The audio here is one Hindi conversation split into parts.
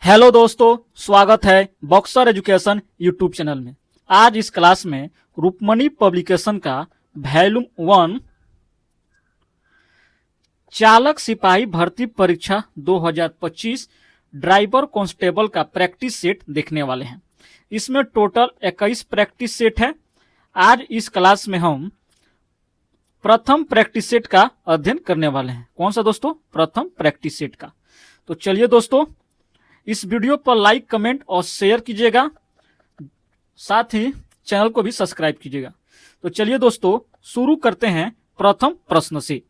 हेलो दोस्तों, स्वागत है बॉक्सर एजुकेशन यूट्यूब चैनल में। आज इस क्लास में रूपमणि पब्लिकेशन का वॉल्यूम 1 चालक सिपाही भर्ती परीक्षा 2025 ड्राइवर कांस्टेबल का प्रैक्टिस सेट देखने वाले हैं। इसमें टोटल 21 प्रैक्टिस सेट है। आज इस क्लास में हम प्रथम प्रैक्टिस सेट का अध्ययन करने वाले हैं। कौन सा दोस्तों? प्रथम प्रैक्टिस सेट का। तो चलिए दोस्तों, इस वीडियो पर लाइक, कमेंट और शेयर कीजिएगा, साथ ही चैनल को भी सब्सक्राइब कीजिएगा। तो चलिए दोस्तों, शुरू करते हैं प्रथम प्रश्न से।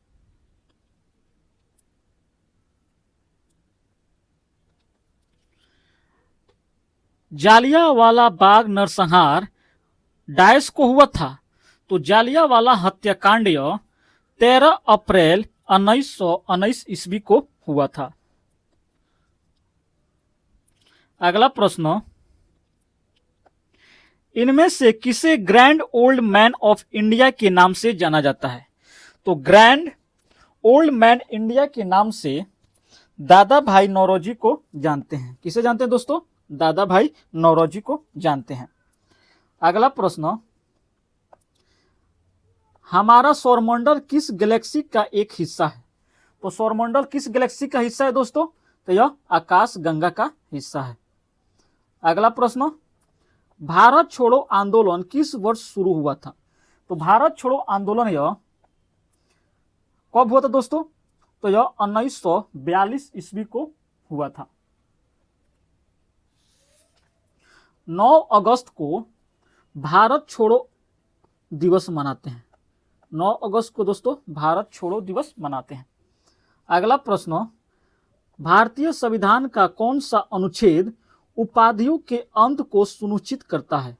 जालियांवाला बाग नरसंहार डैश को हुआ था। तो जालियांवाला हत्याकांड 13 अप्रैल 1919 ईस्वी को हुआ था। अगला प्रश्न, इनमें से किसे grand old man of India के नाम से जाना जाता है? तो ग्रैंड ओल्ड मैन इंडिया के नाम से दादा भाई नौरोजी को जानते हैं। किसे जानते हैं दोस्तों? दादा भाई नौरोजी को जानते हैं। अगला प्रश्न, हमारा सौरमंडल किस गैलेक्सी का एक हिस्सा है? तो सौरमंडल किस गैलेक्सी का हिस्सा है दोस्तों? तो यह आकाश गंगा का हिस्सा है। अगला प्रश्न, भारत छोड़ो आंदोलन किस वर्ष शुरू हुआ था? तो भारत छोड़ो आंदोलन यह कब हुआ था दोस्तों? तो यह 1942 ईस्वी को हुआ था। 9 अगस्त को भारत छोड़ो दिवस मनाते हैं। 9 अगस्त को दोस्तों भारत छोड़ो दिवस मनाते हैं। अगला प्रश्न, भारतीय संविधान का कौन सा अनुच्छेद उपाधियों के अंत को सुनिश्चित करता है?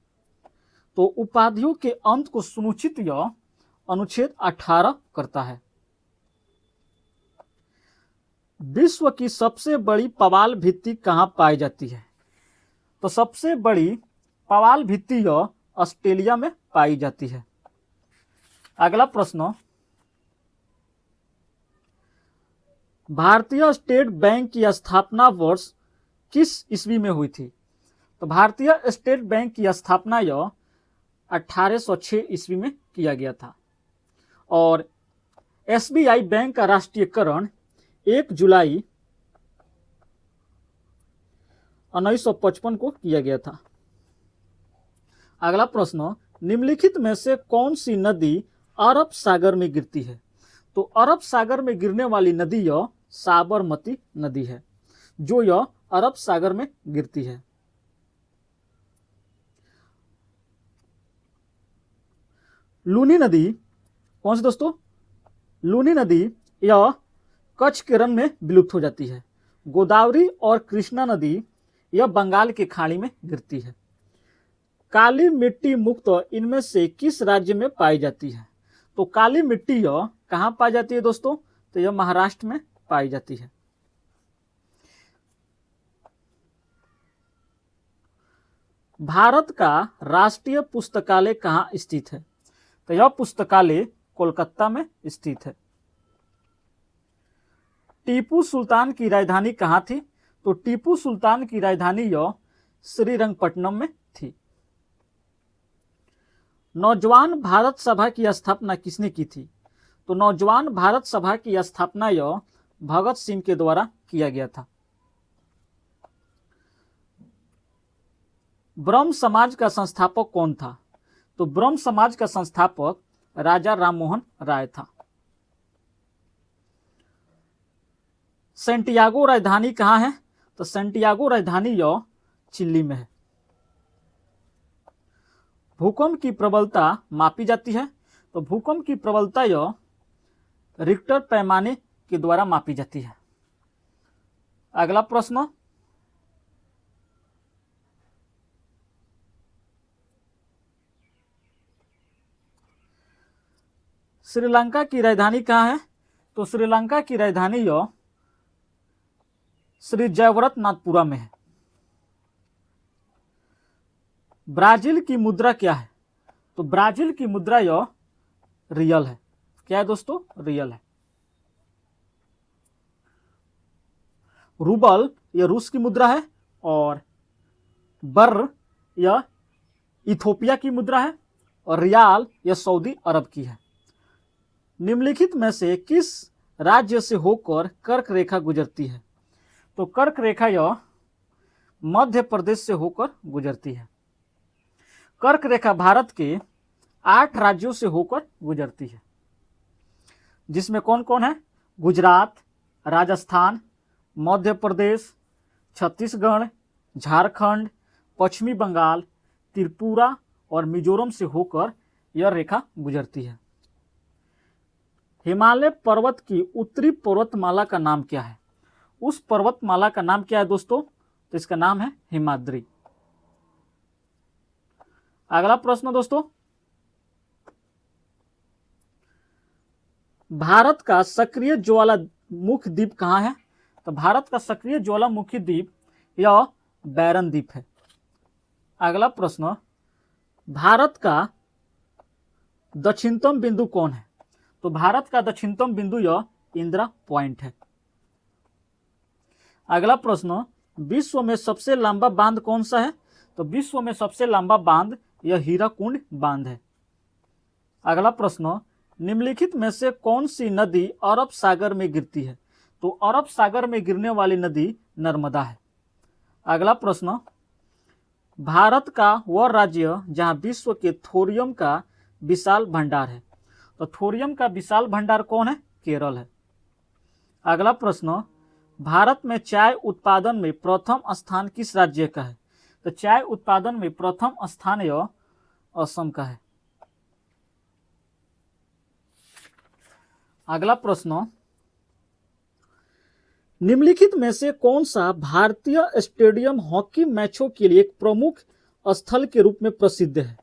तो उपाधियों के अंत को सुनिश्चित यह अनुच्छेद 18 करता है। विश्व की सबसे बड़ी पवाल भित्ति कहां पाई जाती है? तो सबसे बड़ी पवाल भित्ति यह ऑस्ट्रेलिया में पाई जाती है। अगला प्रश्न, भारतीय स्टेट बैंक की स्थापना वर्ष किस ईस्वी में हुई थी? तो भारतीय स्टेट बैंक की स्थापना यह 1806 ईस्वी में किया गया था। और एसबीआई बैंक का राष्ट्रीयकरण 1 जुलाई 1955 को किया गया था। अगला प्रश्न, निम्नलिखित में से कौन सी नदी अरब सागर में गिरती है? तो अरब सागर में गिरने वाली नदी यह साबरमती नदी है, जो यह अरब सागर में गिरती है। लूनी नदी कौन सी दोस्तों? लूनी नदी यह कच्छ के रण में विलुप्त हो जाती है। गोदावरी और कृष्णा नदी यह बंगाल की खाड़ी में गिरती है। काली मिट्टी मुक्त इनमें से किस राज्य में पाई जाती है? तो काली मिट्टी यह कहां पाई जाती है दोस्तों? तो यह महाराष्ट्र में पाई जाती है। भारत का राष्ट्रीय पुस्तकालय कहां स्थित है? तो यह पुस्तकालय कोलकाता में स्थित है। टीपू सुल्तान की राजधानी कहां थी? तो टीपू सुल्तान की राजधानी यह श्रीरंगपट्टनम में थी। नौजवान भारत सभा की स्थापना किसने की थी? तो नौजवान भारत सभा की स्थापना यह भगत सिंह के द्वारा किया गया था। ब्रह्म समाज का संस्थापक कौन था? तो ब्रह्म समाज का संस्थापक राजा राममोहन राय था। सेंटियागो राजधानी कहां है? तो सेंटियागो राजधानी यह चिली में है। भूकंप की प्रबलता मापी जाती है। तो भूकंप की प्रबलता यह रिक्टर पैमाने के द्वारा मापी जाती है। अगला प्रश्न, श्रीलंका की राजधानी कहां है? तो श्रीलंका की राजधानी यह श्री जयवर्तनाथपुरा में है। ब्राजील की मुद्रा क्या है? तो ब्राजील की मुद्रा यह रियल है। क्या है दोस्तों? रियल है। रूबल यह रूस की मुद्रा है और बर यह इथोपिया की मुद्रा है और रियाल यह सऊदी अरब की है। निम्नलिखित में से किस राज्य से होकर कर्क रेखा गुजरती है? तो कर्क रेखा यह मध्य प्रदेश से होकर गुजरती है। कर्क रेखा भारत के 8 राज्यों से होकर गुजरती है, जिसमें कौन कौन है? गुजरात, राजस्थान, मध्य प्रदेश, छत्तीसगढ़, झारखंड, पश्चिमी बंगाल, त्रिपुरा और मिजोरम से होकर यह रेखा गुजरती है। हिमालय पर्वत की उत्तरी पर्वतमाला का नाम क्या है? उस पर्वतमाला का नाम क्या है दोस्तों? तो इसका नाम है हिमाद्री। अगला प्रश्न दोस्तों, भारत का सक्रिय ज्वालामुखी द्वीप कहाँ है? तो भारत का सक्रिय ज्वालामुखी द्वीप यह बैरन द्वीप है। अगला प्रश्न, भारत का दक्षिणतम बिंदु कौन है? तो भारत का दक्षिणतम बिंदु यह इंदिरा पॉइंट है। अगला प्रश्न, विश्व में सबसे लंबा बांध कौन सा है? तो विश्व में सबसे लंबा बांध यह हीराकुंड बांध है। अगला प्रश्न, निम्नलिखित में से कौन सी नदी अरब सागर में गिरती है? तो अरब सागर में गिरने वाली नदी नर्मदा है। अगला प्रश्न, भारत का वह राज्य जहां विश्व के थोरियम का विशाल भंडार है? तो थोरियम का विशाल भंडार कौन है? केरल है। अगला प्रश्न, भारत में चाय उत्पादन में प्रथम स्थान किस राज्य का है? तो चाय उत्पादन में प्रथम स्थान यह असम का है। अगला प्रश्न, निम्नलिखित में से कौन सा भारतीय स्टेडियम हॉकी मैचों के लिए एक प्रमुख स्थल के रूप में प्रसिद्ध है?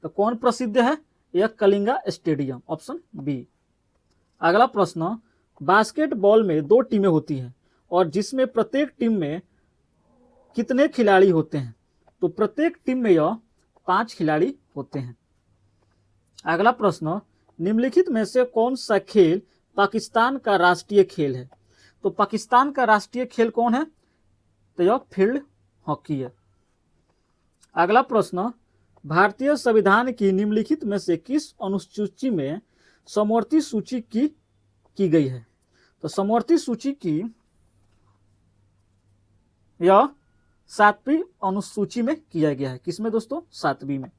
तो कौन प्रसिद्ध है? यह कलिंगा स्टेडियम, ऑप्शन बी। अगला प्रश्न, बास्केटबॉल में 2 टीमें होती हैं और जिसमें प्रत्येक टीम में कितने खिलाड़ी होते हैं? तो प्रत्येक टीम में यह 5 खिलाड़ी होते हैं। अगला प्रश्न, निम्नलिखित में से कौन सा खेल पाकिस्तान का राष्ट्रीय खेल है? तो पाकिस्तान का राष्ट्रीय खेल कौन है? तो यह फील्ड हॉकी है। अगला प्रश्न, भारतीय संविधान की निम्नलिखित में से किस अनुसूची में समवर्ती सूची की गई है? तो समवर्ती सूची की यह 7वीं अनुसूची में किया गया है। किसमें दोस्तों? 7वीं में।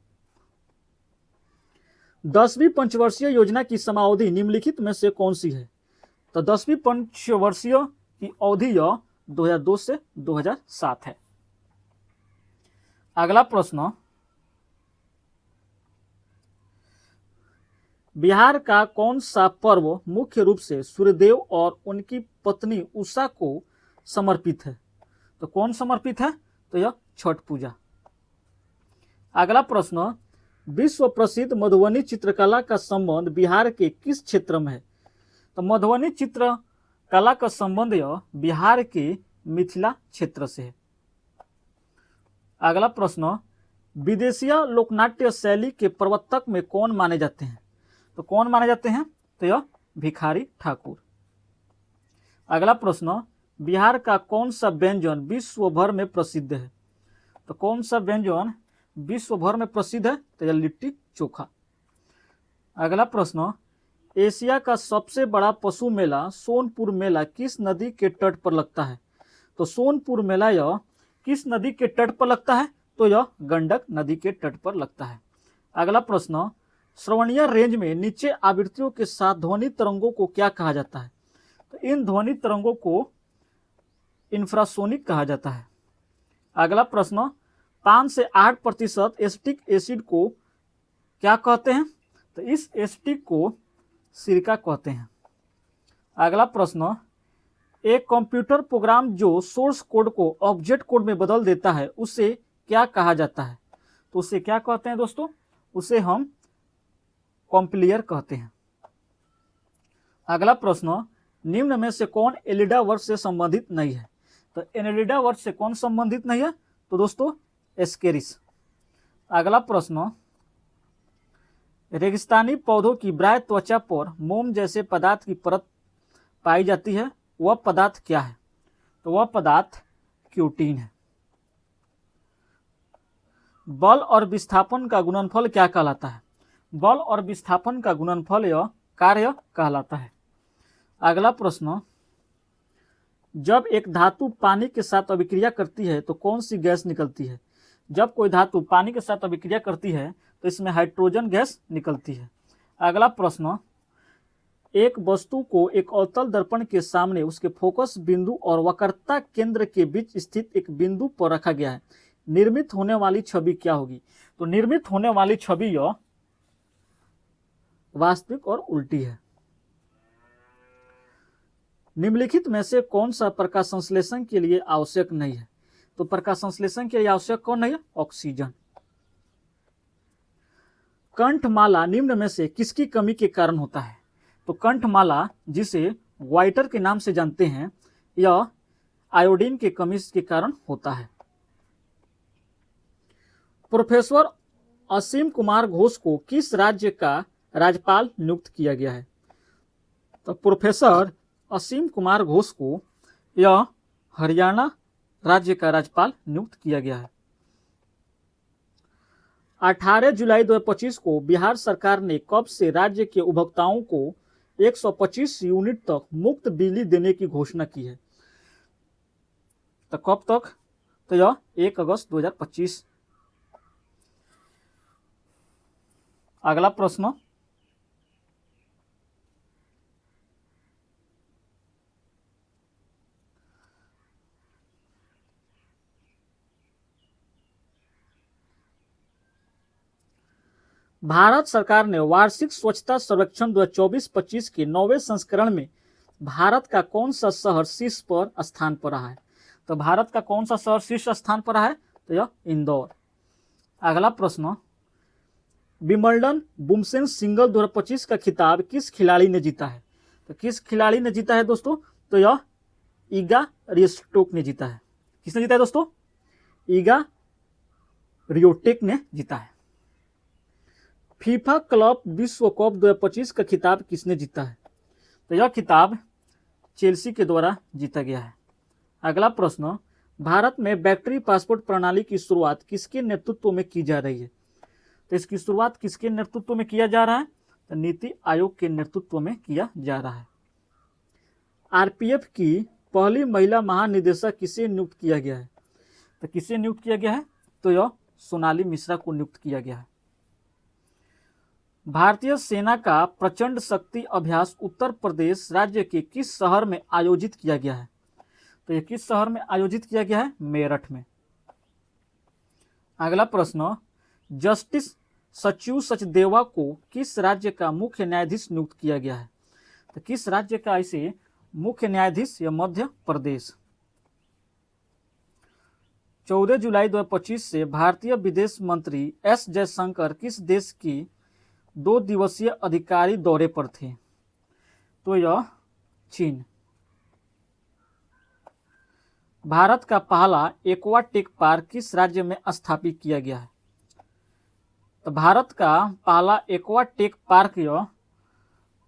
10वीं पंचवर्षीय योजना की समाअवधि निम्नलिखित में से कौन सी है? तो 10वीं पंचवर्षीय की अवधि यह 2002 से 2007 है। अगला प्रश्न, बिहार का कौन सा पर्व मुख्य रूप से सूर्यदेव और उनकी पत्नी उषा को समर्पित है? तो कौन समर्पित है? तो यह छठ पूजा। अगला प्रश्न, विश्व प्रसिद्ध मधुबनी चित्रकला का संबंध बिहार के किस क्षेत्र में है? तो मधुबनी चित्रकला का संबंध यह बिहार के मिथिला क्षेत्र से है। अगला प्रश्न, विदेशीय लोकनाट्य शैली के प्रवर्तक में कौन माने जाते हैं? तो कौन माने जाते हैं? तो यह भिखारी ठाकुर। अगला प्रश्न, बिहार का कौन सा व्यंजन विश्व भर में प्रसिद्ध है? तो कौन सा व्यंजन विश्व भर में प्रसिद्ध है? तो यह लिट्टी चोखा। अगला प्रश्न, एशिया का सबसे बड़ा पशु मेला सोनपुर मेला किस नदी के तट पर लगता है? तो सोनपुर मेला यह किस नदी के तट पर लगता है? तो यह गंडक नदी के तट पर लगता है। अगला प्रश्न, श्रवणीय रेंज में नीचे आवृत्तियों के साथ ध्वनि तरंगों को क्या कहा जाता है? तो इन ध्वनि तरंगों को इंफ्रासोनिक कहा जाता है। अगला प्रश्न, 5 से 8% एसिटिक एसिड को क्या कहते हैं? तो इस एसिटिक को सिरका कहते हैं। अगला प्रश्न, एक कंप्यूटर प्रोग्राम जो सोर्स कोड को ऑब्जेक्ट कोड में बदल देता है उसे क्या कहा जाता है? तो उसे क्या कहते हैं दोस्तों? उसे हम कंपाइलर कहते हैं। अगला प्रश्न, निम्न में से कौन एलिडा वर्ड से संबंधित नहीं है? तो एलिडा वर्ड से कौन संबंधित नहीं है? तो दोस्तों एस्केरिस। अगला प्रश्न, रेगिस्तानी पौधों की बाह्य त्वचा पर मोम जैसे पदार्थ की परत पाई जाती है, वह पदार्थ क्या है? तो वह पदार्थ क्यूटीन है। बल और विस्थापन का गुणनफल क्या कहलाता है? बल और विस्थापन का गुणनफल यह कार्य कहलाता है। अगला प्रश्न, जब एक धातु पानी के साथ अभिक्रिया करती है तो कौन सी गैस निकलती है? जब कोई धातु पानी के साथ अभिक्रिया करती है तो इसमें हाइड्रोजन गैस निकलती है। अगला प्रश्न, एक वस्तु को एक अवतल दर्पण के सामने उसके फोकस बिंदु और वक्रता केंद्र के बीच स्थित एक बिंदु पर रखा गया है, निर्मित होने वाली छवि क्या होगी? तो निर्मित होने वाली छवि यह वास्तविक और उल्टी है। निम्नलिखित में से कौन सा प्रकाश संश्लेषण के लिए आवश्यक नहीं है? तो प्रकाश संश्लेषण के लिए आवश्यक कौन नहीं है? ऑक्सीजन। कंठमाला निम्न में से किसकी कमी के कारण होता है? तो कंठमाला, जिसे वाइटर के नाम से जानते हैं, यह आयोडीन की कमी के कारण होता है। प्रोफेसर असीम कुमार घोष को किस राज्य का राज्यपाल नियुक्त किया गया है? तो प्रोफेसर असीम कुमार घोष को यह हरियाणा राज्य का राज्यपाल नियुक्त किया गया है। 18 जुलाई 2025 को बिहार सरकार ने कब से राज्य के उपभोक्ताओं को 125 यूनिट तक मुफ्त बिजली देने की घोषणा की है? तो कब तक? तो यह 1 अगस्त 2025। अगला प्रश्न, भारत सरकार ने वार्षिक स्वच्छता सर्वेक्षण 2024-25 के 9वें संस्करण में भारत का कौन सा शहर शीर्ष पर स्थान पर रहा है? तो भारत का कौन सा शहर शीर्ष स्थान पर रहा है? तो यह इंदौर। अगला प्रश्न, विंबलडन वुमेन सिंगल 2025 का खिताब किस खिलाड़ी ने जीता है? तो किस खिलाड़ी ने जीता है दोस्तों? तो यह ईगा रियोटेक ने जीता है। किसने जीता है दोस्तों? ईगा रियोटेक ने जीता है। फीफा क्लब विश्व कप 2025 का खिताब किसने जीता है? तो यह खिताब चेल्सी के द्वारा जीता गया है। अगला प्रश्न, भारत में बैटरी पासपोर्ट प्रणाली की शुरुआत किसके नेतृत्व में की जा रही है? तो इसकी शुरुआत किसके नेतृत्व में किया जा रहा है? तो नीति आयोग के नेतृत्व में किया जा रहा है। आरपीएफ की पहली महिला महानिदेशक किसे नियुक्त किया गया है? तो किसे नियुक्त किया गया है? तो यह सोनाली मिश्रा को नियुक्त किया गया है। भारतीय सेना का प्रचंड शक्ति अभ्यास उत्तर प्रदेश राज्य के किस शहर में आयोजित किया गया है? तो यह किस शहर में आयोजित किया गया है? मेरठ में। अगला प्रश्न, जस्टिस सचिव सचदेवा को किस राज्य का मुख्य न्यायाधीश नियुक्त किया गया है? तो किस राज्य का इसे मुख्य न्यायाधीश? या मध्य प्रदेश। 14 जुलाई 2025 से भारतीय विदेश मंत्री एस जयशंकर किस देश की 2 दिवसीय अधिकारी दौरे पर थे? तो यह चीन। भारत का पहला एक्वाटेक पार्क किस राज्य में स्थापित किया गया है? तो भारत का पहला एक्वाटेक पार्क यह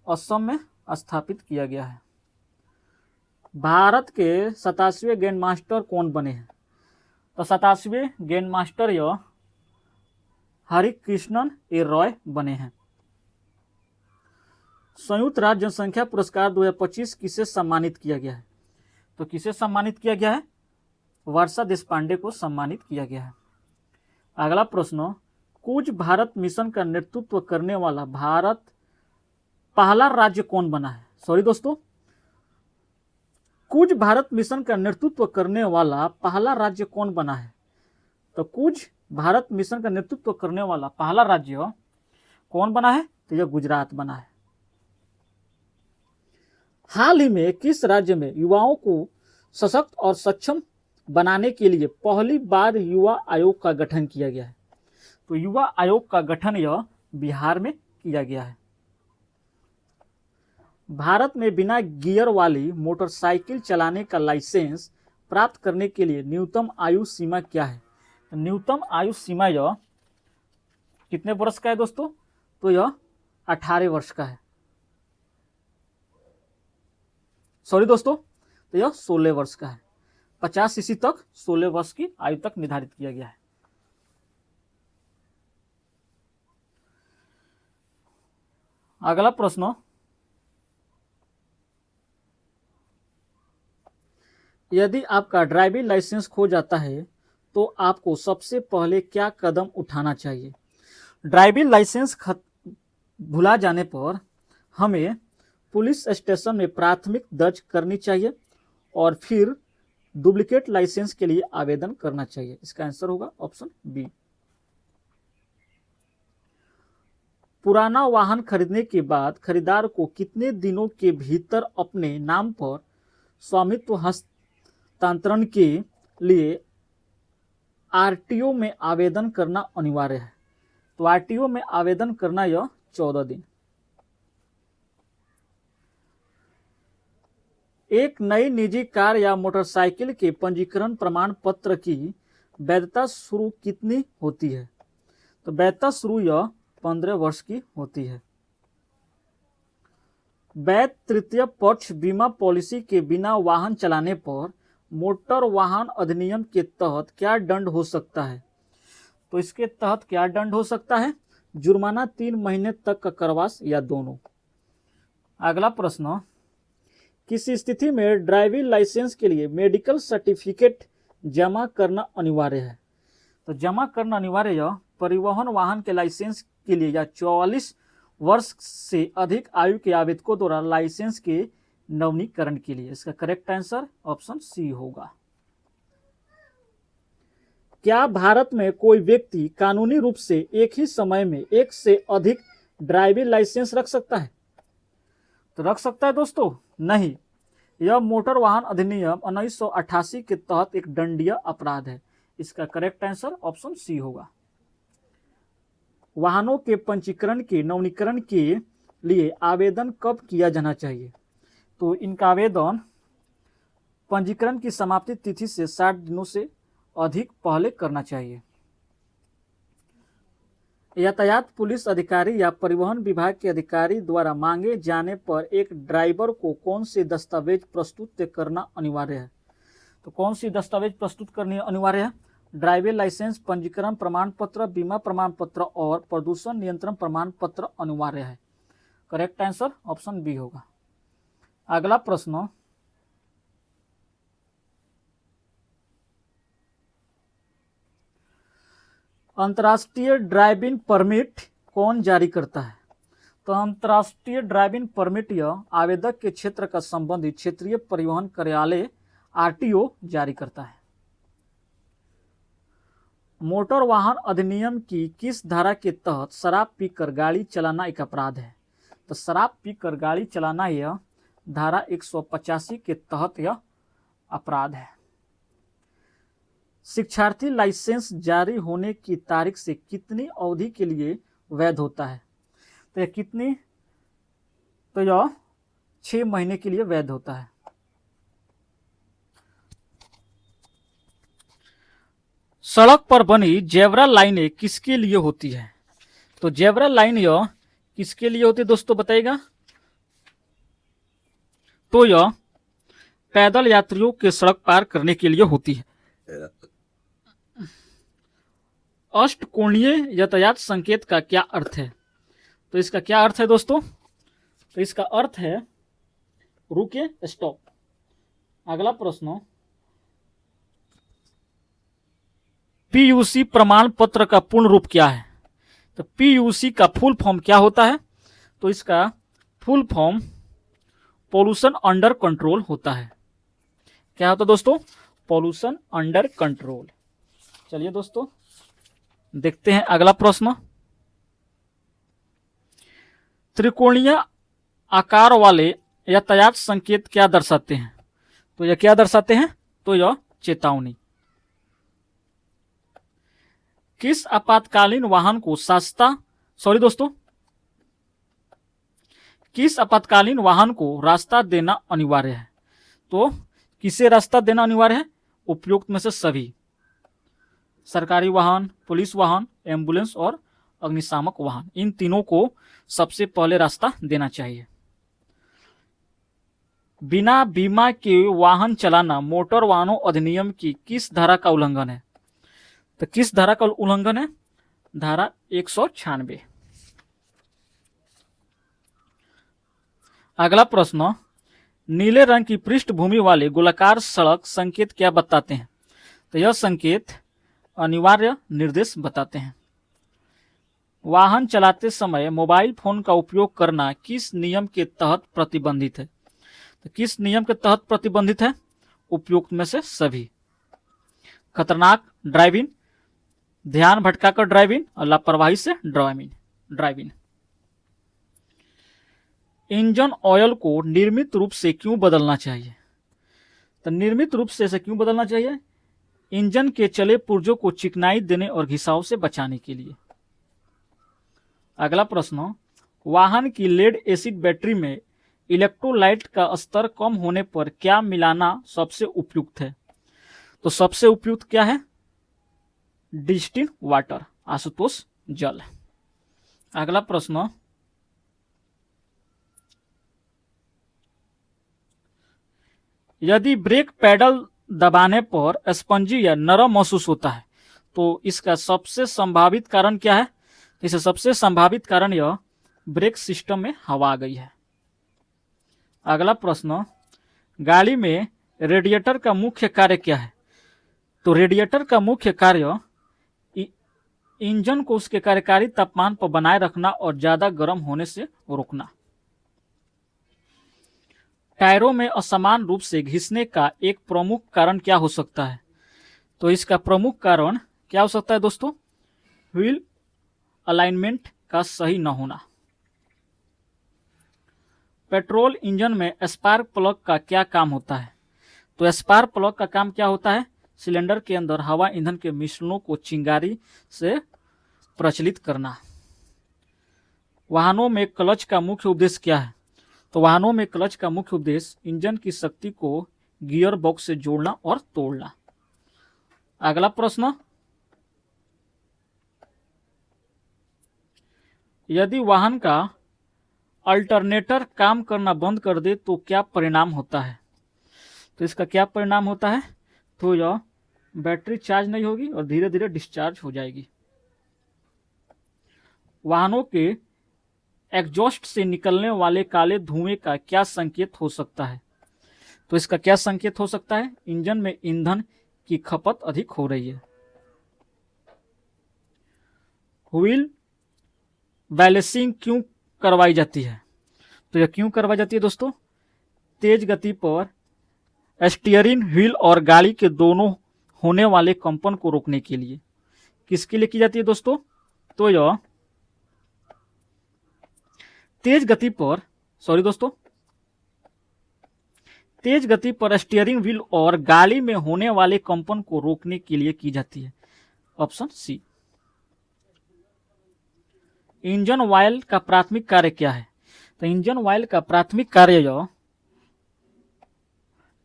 असम में स्थापित किया गया है। भारत के 87वें ग्रैंड मास्टर कौन बने हैं? तो 87वें ग्रैंड मास्टर यह हरिकृष्णन ए रॉय बने हैं। संयुक्त राज्य जनसंख्या पुरस्कार 2025 किसे सम्मानित किया गया है? तो किसे सम्मानित किया गया है? वर्षा देशपांडे को सम्मानित किया गया है। अगला प्रश्न, कूच भारत मिशन का नेतृत्व करने वाला भारत पहला राज्य कौन बना है? सॉरी दोस्तों, कूच भारत मिशन का नेतृत्व करने वाला पहला राज्य कौन बना है? तो कूच भारत मिशन का नेतृत्व करने वाला पहला राज्य कौन बना है? तो यह गुजरात बना है। हाल ही में किस राज्य में युवाओं को सशक्त और सक्षम बनाने के लिए पहली बार युवा आयोग का गठन किया गया है? तो युवा आयोग का गठन यह बिहार में किया गया है। भारत में बिना गियर वाली मोटरसाइकिल चलाने का लाइसेंस प्राप्त करने के लिए न्यूनतम आयु सीमा क्या है? न्यूनतम आयु सीमा यह कितने वर्ष का है दोस्तों? तो यह 18 वर्ष का है। सॉरी दोस्तों, तो यह 16 वर्ष का है। 50 सीसी तक 16 वर्ष की आयु तक निर्धारित किया गया है। अगला प्रश्न, यदि आपका ड्राइविंग लाइसेंस खो जाता है तो आपको सबसे पहले क्या कदम उठाना चाहिए? ड्राइविंग लाइसेंस भुला जाने पर हमें पुलिस स्टेशन में प्राथमिक दर्ज करनी चाहिए और फिर डुप्लीकेट लाइसेंस के लिए आवेदन करना चाहिए। इसका आंसर होगा ऑप्शन बी। पुराना वाहन खरीदने के बाद खरीदार को कितने दिनों के भीतर अपने नाम पर स्वामित्व हस्तांतरण के लिए आरटीओ में आवेदन करना अनिवार्य है? तो आरटीओ में आवेदन करना यह 14 दिन। एक नई निजी कार या मोटरसाइकिल के पंजीकरण प्रमाण पत्र की वैधता शुरू कितनी होती है? तो वैधता शुरू यह 15 वर्ष की होती है। वैध तृतीय पक्ष बीमा पॉलिसी के बिना वाहन चलाने पर मोटर वाहन अधिनियम के तहत क्या दंड हो सकता है? तो इसके तहत क्या दंड हो सकता है? जुर्माना, 3 महीने तक का कारावास या दोनों। अगला प्रश्न, किस स्थिति में ड्राइविंग लाइसेंस के लिए मेडिकल सर्टिफिकेट जमा करना अनिवार्य है? तो जमा करना अनिवार्य है परिवहन वाहन के लाइसेंस के लिए या 44 वर्ष से अधिक आयु के आवेदकों द्वारा लाइसेंस के नवीनीकरण के लिए। इसका करेक्ट आंसर ऑप्शन सी होगा। क्या भारत में कोई व्यक्ति कानूनी रूप से एक ही समय में एक से अधिक ड्राइविंग लाइसेंस रख सकता है? तो रख सकता है दोस्तों? नहीं, यह मोटर वाहन अधिनियम 1988 के तहत एक दंडनीय अपराध है। इसका करेक्ट आंसर ऑप्शन सी होगा। वाहनों के पंजीकरण के नवीनीकरण के लिए आवेदन कब किया जाना चाहिए? तो इनका आवेदन पंजीकरण की समाप्ति तिथि से 60 दिनों से अधिक पहले करना चाहिए। यातायात पुलिस अधिकारी या परिवहन विभाग के अधिकारी द्वारा मांगे जाने पर एक ड्राइवर को कौन से दस्तावेज प्रस्तुत करना अनिवार्य है? तो कौन सी दस्तावेज प्रस्तुत करनी अनिवार्य है? ड्राइविंग लाइसेंस, पंजीकरण प्रमाण पत्र, बीमा प्रमाण पत्र और प्रदूषण नियंत्रण प्रमाण पत्र अनिवार्य है। करेक्ट आंसर ऑप्शन बी होगा। अगला प्रश्न, अंतर्राष्ट्रीय ड्राइविंग परमिट कौन जारी करता है? तो अंतर्राष्ट्रीय ड्राइविंग परमिट यह आवेदक के क्षेत्र का संबंधित क्षेत्रीय परिवहन कार्यालय आरटीओ जारी करता है। मोटर वाहन अधिनियम की किस धारा के तहत शराब पीकर गाड़ी चलाना एक अपराध है? तो शराब पीकर गाड़ी चलाना यह धारा 185 के तहत यह अपराध है। शिक्षार्थी लाइसेंस जारी होने की तारीख से कितनी अवधि के लिए वैध होता है? तो यह कितनी? तो यह 6 महीने के लिए वैध होता है। सड़क पर बनी जेब्रा लाइनें किसके लिए होती है? तो जेब्रा लाइन यह किसके लिए होती है दोस्तों, बताइएगा? तो यह पैदल यात्रियों के सड़क पार करने के लिए होती है। अष्टकोणीय यातायात संकेत का क्या अर्थ है? तो इसका क्या अर्थ है दोस्तों? तो इसका अर्थ है रुके, स्टॉप। अगला प्रश्न, पीयूसी प्रमाण पत्र का पूर्ण रूप क्या है? तो पीयूसी का फुल फॉर्म क्या होता है? तो इसका full form pollution under control होता है। क्या होता है दोस्तों? Pollution under control. चलिए दोस्तों देखते हैं अगला प्रश्न, त्रिकोणीय आकार वाले यातायात संकेत क्या दर्शाते हैं? तो यह क्या दर्शाते हैं? तो यह चेतावनी। किस आपातकालीन वाहन को किस आपातकालीन वाहन को रास्ता देना अनिवार्य है? तो किसे रास्ता देना अनिवार्य है? उपयुक्त में से सभी, सरकारी वाहन, पुलिस वाहन, एम्बुलेंस और अग्निशामक वाहन, इन तीनों को सबसे पहले रास्ता देना चाहिए। बिना बीमा के वाहन चलाना मोटर वाहनों अधिनियम की किस धारा का उल्लंघन है? तो किस धारा का उल्लंघन है? धारा 196। अगला प्रश्न, नीले रंग की पृष्ठभूमि वाले गोलाकार सड़क संकेत क्या बताते हैं? तो यह संकेत अनिवार्य निर्देश बताते हैं। वाहन चलाते समय मोबाइल फोन का उपयोग करना किस नियम के तहत प्रतिबंधित है? तो किस नियम के तहत प्रतिबंधित है? उपयुक्त में से सभी। खतरनाक ड्राइविंग, ध्यान भटकाकर ड्राइविंग और लापरवाही से ड्राइविंग। इंजन ऑयल को नियमित रूप से क्यों बदलना चाहिए? तो नियमित रूप से इसे क्यों बदलना चाहिए? इंजन के चले पुर्जों को चिकनाई देने और घिसाव से बचाने के लिए। अगला प्रश्न, वाहन की लेड एसिड बैटरी में इलेक्ट्रोलाइट का स्तर कम होने पर क्या मिलाना सबसे उपयुक्त है? तो सबसे उपयुक्त क्या है? डिस्टिल्ड वाटर, आशुतोष जल। अगला प्रश्न, यदि ब्रेक पैडल दबाने पर स्पंजी या नरम महसूस होता है तो इसका सबसे संभावित कारण क्या है? इसे सबसे संभावित कारण यह ब्रेक सिस्टम में हवा आ गई है। अगला प्रश्न, गाड़ी में रेडिएटर का मुख्य कार्य क्या है? तो रेडिएटर का मुख्य कार्य इंजन को उसके कार्यकारी तापमान पर बनाए रखना और ज्यादा गर्म होने से रोकना। टायरों में असमान रूप से घिसने का एक प्रमुख कारण क्या हो सकता है? तो इसका प्रमुख कारण क्या हो सकता है दोस्तों? व्हील अलाइनमेंट का सही न होना। पेट्रोल इंजन में स्पार्क प्लग का क्या काम होता है? तो स्पार्क प्लग का काम क्या होता है? सिलेंडर के अंदर हवा ईंधन के मिश्रणों को चिंगारी से प्रचलित करना। वाहनों में क्लच का मुख्य उद्देश्य क्या है? तो वाहनों में क्लच का मुख्य उद्देश्य इंजन की शक्ति को गियर बॉक्स से जोड़ना और तोड़ना। अगला प्रश्न, यदि वाहन का अल्टरनेटर काम करना बंद कर दे तो क्या परिणाम होता है? तो इसका क्या परिणाम होता है? तो यह बैटरी चार्ज नहीं होगी और धीरे धीरे डिस्चार्ज हो जाएगी। वाहनों के एग्जॉस्ट से निकलने वाले काले धुएं का क्या संकेत हो सकता है? तो इसका क्या संकेत हो सकता है? इंजन में ईंधन की खपत अधिक हो रही है। व्हील बैलेंसिंग क्यों करवाई जाती है? तो यह क्यों करवाई जाती है दोस्तों? तेज गति पर स्टीयरिंग व्हील और गाड़ी के दोनों होने वाले कंपन को रोकने के लिए। किसके लिए की जाती है दोस्तों? तो यह तेज गति पर स्टीयरिंग व्हील और गाड़ी में होने वाले कंपन को रोकने के लिए की जाती है। Option C. इंजन ऑयल का प्राथमिक कार्य क्या है? तो इंजन ऑयल का प्राथमिक कार्य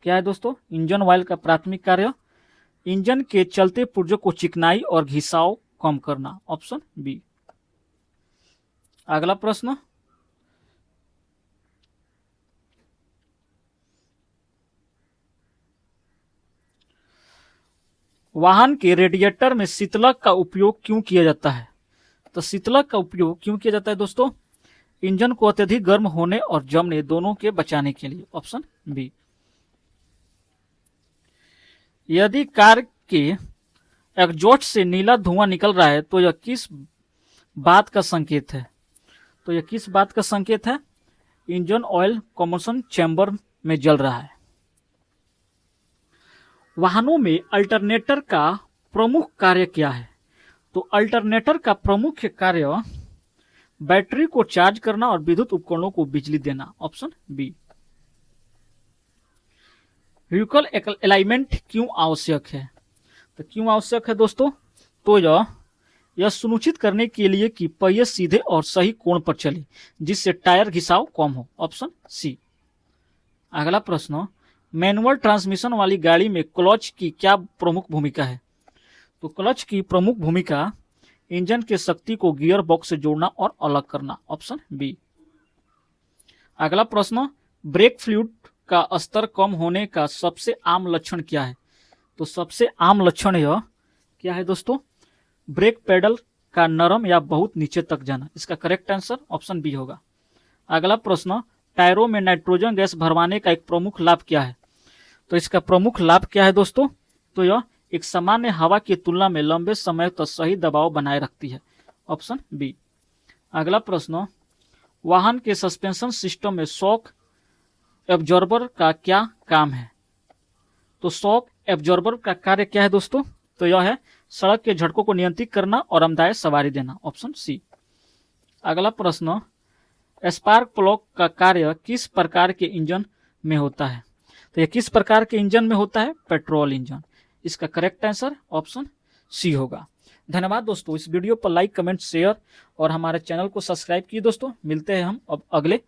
क्या है दोस्तों? इंजन ऑयल का प्राथमिक कार्य इंजन के चलते पुर्जों को चिकनाई और घिसाव कम करना। Option B. अगला प्रश्न, वाहन के रेडिएटर में शीतलक का उपयोग क्यों किया जाता है? तो शीतलक का उपयोग क्यों किया जाता है दोस्तों? इंजन को अत्यधिक गर्म होने और जमने दोनों के बचाने के लिए। Option B. यदि कार के एग्जॉस्ट से नीला धुआं निकल रहा है तो यह किस बात का संकेत है? तो यह किस बात का संकेत है? इंजन ऑयल कम्बशन चैम्बर में जल रहा है। वाहनों में अल्टरनेटर का प्रमुख कार्य क्या है? तो अल्टरनेटर का प्रमुख कार्य बैटरी को चार्ज करना और विद्युत उपकरणों को बिजली देना। Option B. व्हीकल अलाइनमेंट क्यों आवश्यक है? तो क्यों आवश्यक है दोस्तों? तो यह सुनिश्चित करने के लिए कि पहिए सीधे और सही कोण पर चले जिससे टायर घिसाव कम हो। Option C. अगला प्रश्न, मैनुअल ट्रांसमिशन वाली गाड़ी में क्लच की क्या प्रमुख भूमिका है? तो क्लच की प्रमुख भूमिका इंजन के शक्ति को गियर बॉक्स से जोड़ना और अलग करना। Option B. अगला प्रश्न, ब्रेक फ्लूइड का स्तर कम होने का सबसे आम लक्षण क्या है? तो सबसे आम लक्षण यह क्या है दोस्तों? ब्रेक पेडल का नरम या बहुत नीचे तक जाना। इसका करेक्ट आंसर ऑप्शन बी होगा। अगला प्रश्न, टायरों में नाइट्रोजन गैस भरवाने का एक प्रमुख लाभ क्या है? तो इसका प्रमुख लाभ क्या है दोस्तों? तो यह एक सामान्य हवा की तुलना में लंबे समय तक सही दबाव बनाए रखती है। Option B. अगला प्रश्न, वाहन के सस्पेंशन सिस्टम में शॉक एब्जॉर्बर का क्या काम है? तो शॉक एब्जॉर्बर का कार्य क्या है दोस्तों? तो यह है सड़क के झटकों को नियंत्रित करना और आरामदायक सवारी देना। Option C. अगला प्रश्न, स्पार्क प्लग का कार्य किस प्रकार के इंजन में होता है? तो यह किस प्रकार के इंजन में होता है? Petrol engine. इसका करेक्ट आंसर ऑप्शन सी होगा। धन्यवाद दोस्तों, इस वीडियो पर लाइक, कमेंट, शेयर और हमारे चैनल को सब्सक्राइब कीजिए दोस्तों। मिलते हैं हम अब अगले